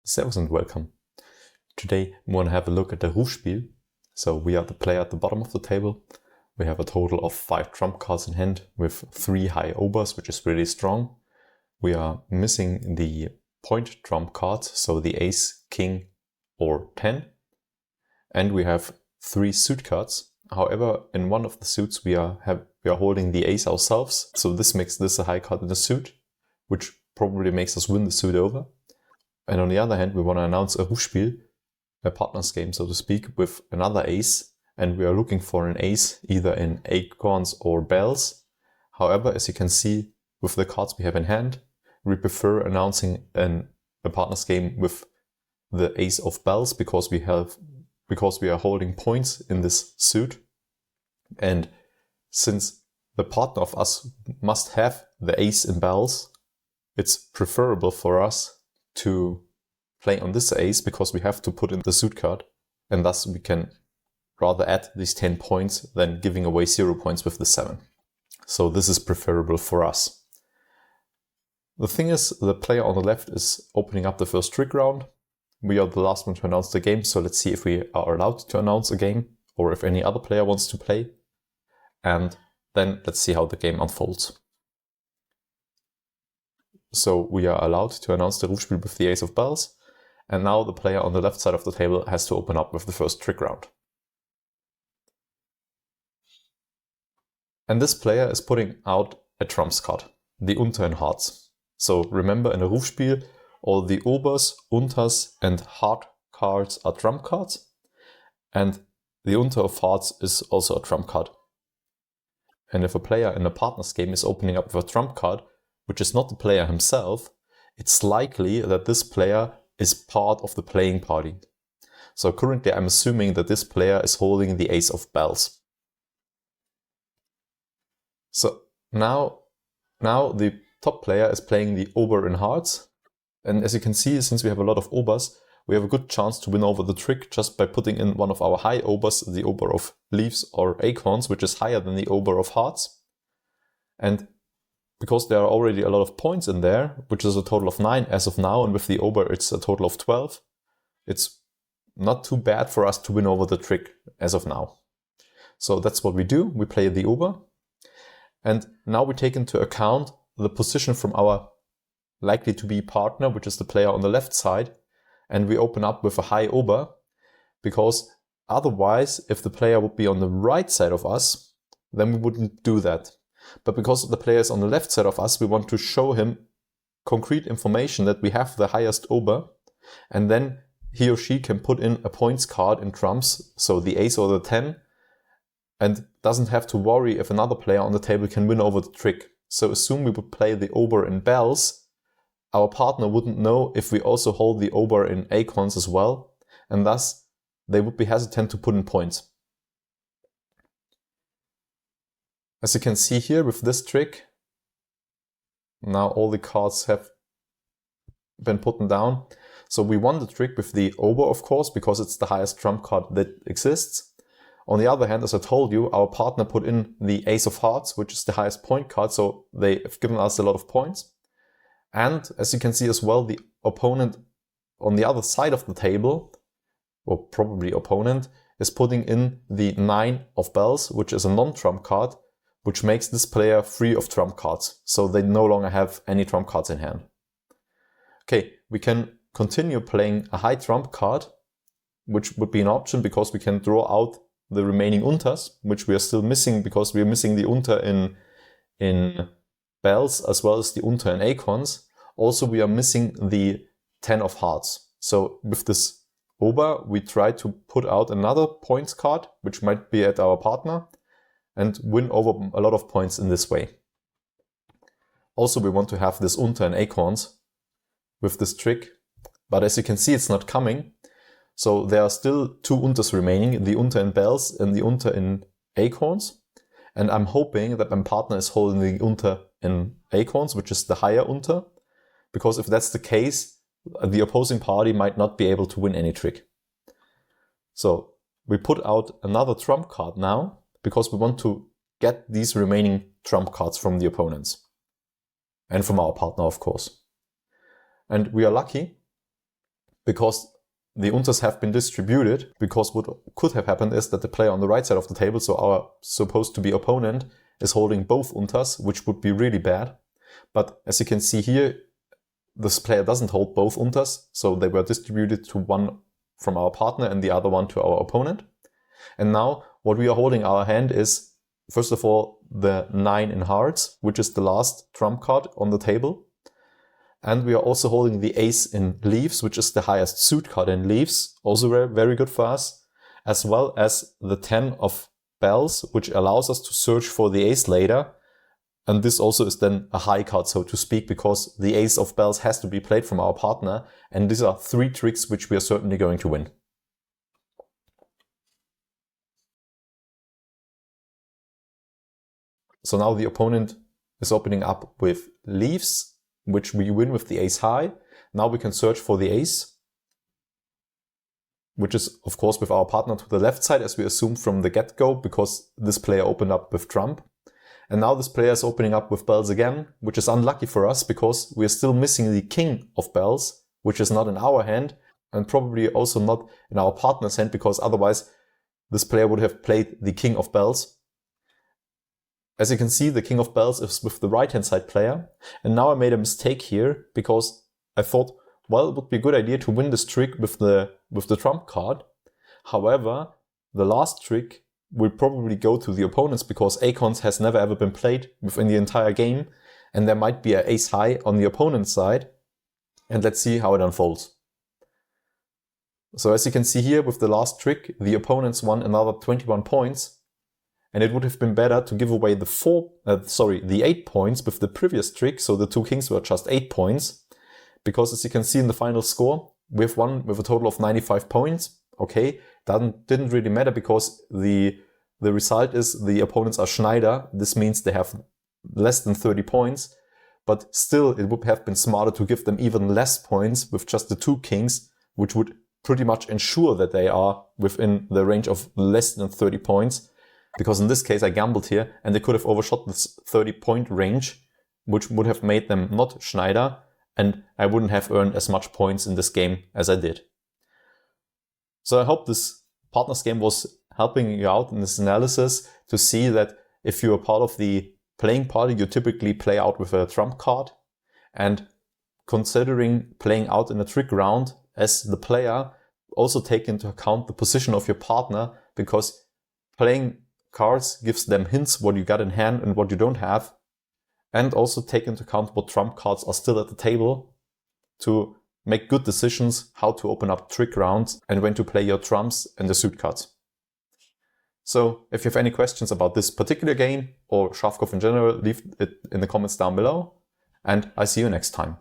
Servus and welcome. Today we want to have a look at the Rufspiel. So we are the player at the bottom of the table. We have a total of 5 trump cards in hand with 3 high overs, which is really strong. We are missing the point trump cards, so the ace, king or 10. And we have 3 suit cards. However, in one of the suits we are holding the ace ourselves, so this makes this a high card in the suit, which probably makes us win the suit over. And on the other hand, we want to announce a Rufspiel, a partner's game, so to speak, with another ace. And we are looking for an ace either in acorns or bells. However, as you can see with the cards we have in hand, we prefer announcing a partner's game with the ace of bells because we are holding points in this suit. And since the partner of us must have the ace in bells, it's preferable for us to play on this ace because we have to put in the suit card, and thus we can rather add these 10 points than giving away 0 points with the 7. So this is preferable for us. The thing is, the player on the left is opening up the first trick round. We are the last one to announce the game, so let's see if we are allowed to announce a game or if any other player wants to play. And then let's see how the game unfolds. So we are allowed to announce the Rufspiel with the ace of bells, and now the player on the left side of the table has to open up with the first trick round. And this player is putting out a trumps card, the Unter in hearts. So remember, in a Rufspiel, all the Obers, Unters and heart cards are trump cards, and the Unter of hearts is also a trump card. And if a player in a partner's game is opening up with a trump card, which is not the player himself, it's likely that this player is part of the playing party. So currently I'm assuming that this player is holding the ace of bells. So now the top player is playing the Ober in hearts. And as you can see, since we have a lot of Obers, we have a good chance to win over the trick just by putting in one of our high Obers, the Ober of leaves or acorns, which is higher than the Ober of hearts. And because there are already a lot of points in there, which is a total of 9 as of now, and with the Ober it's a total of 12, it's not too bad for us to win over the trick as of now. So that's what we do. We play the Ober. And now we take into account the position from our likely to be partner, which is the player on the left side, and we open up with a high Ober, because otherwise, if the player would be on the right side of us, then we wouldn't do that. But because the player is on the left side of us, we want to show him concrete information that we have the highest Ober, and then he or she can put in a points card in trumps, so the ace or the 10, and doesn't have to worry if another player on the table can win over the trick. So assume we would play the Ober in bells, our partner wouldn't know if we also hold the Ober in acorns as well, and thus they would be hesitant to put in points. As you can see here with this trick, now all the cards have been put down. So we won the trick with the Ober, of course, because it's the highest trump card that exists. On the other hand, as I told you, our partner put in the ace of hearts, which is the highest point card, so they have given us a lot of points. And as you can see as well, the opponent on the other side of the table, or probably opponent, is putting in the 9 of bells, which is a non-trump card, which makes this player free of trump cards, so they no longer have any trump cards in hand. Okay, we can continue playing a high trump card, which would be an option because we can draw out the remaining Unters, which we are still missing because we are missing the Unter in bells as well as the Unter in acorns. Also, we are missing the 10 of hearts. So with this Ober, we try to put out another points card, which might be at our partner, and win over a lot of points in this way. Also, we want to have this Unter in acorns with this trick, but as you can see, it's not coming. So there are still 2 Unters remaining, the Unter in bells and the Unter in acorns. And I'm hoping that my partner is holding the Unter in acorns, which is the higher Unter, because if that's the case, the opposing party might not be able to win any trick. So we put out another trump card now, because we want to get these remaining trump cards from the opponents. And from our partner, of course. And we are lucky because the unters have been distributed, because what could have happened is that the player on the right side of the table, so our supposed to be opponent, is holding both unters, which would be really bad. But as you can see here, this player doesn't hold both unters, so they were distributed to one from our partner and the other one to our opponent. And now what we are holding in our hand is, first of all, the 9 in hearts, which is the last trump card on the table. And we are also holding the ace in leaves, which is the highest suit card in leaves, also very, very good for us, as well as the 10 of bells, which allows us to search for the ace later. And this also is then a high card, so to speak, because the ace of bells has to be played from our partner. And these are 3 tricks which we are certainly going to win. So now the opponent is opening up with leaves, which we win with the ace high. Now we can search for the ace, which is of course with our partner to the left side, as we assumed from the get-go, because this player opened up with trump. And now this player is opening up with bells again, which is unlucky for us because we are still missing the king of bells, which is not in our hand and probably also not in our partner's hand, because otherwise this player would have played the king of bells. As you can see, the king of bells is with the right-hand side player. And now I made a mistake here because I thought, well, it would be a good idea to win this trick with the trump card. However, the last trick will probably go to the opponents because ace has never ever been played within the entire game. And there might be an ace high on the opponent's side. And let's see how it unfolds. So as you can see here with the last trick, the opponents won another 21 points. And it would have been better to give away the 8 points with the previous trick, so the 2 kings were just 8 points. Because as you can see in the final score, we have won with a total of 95 points. Okay, that didn't really matter because the result is the opponents are Schneider. This means they have less than 30 points. But still, it would have been smarter to give them even less points with just the 2 kings, which would pretty much ensure that they are within the range of less than 30 points. Because in this case I gambled here and they could have overshot this 30-point range, which would have made them not Schneider, and I wouldn't have earned as much points in this game as I did. So I hope this partners game was helping you out in this analysis to see that if you are part of the playing party, you typically play out with a trump card, and considering playing out in a trick round as the player, also take into account the position of your partner, because playing cards gives them hints what you got in hand and what you don't have, and also take into account what trump cards are still at the table to make good decisions how to open up trick rounds and when to play your trumps and the suit cards. So if you have any questions about this particular game or Schafkopf in general, leave it in the comments down below, and I see you next time.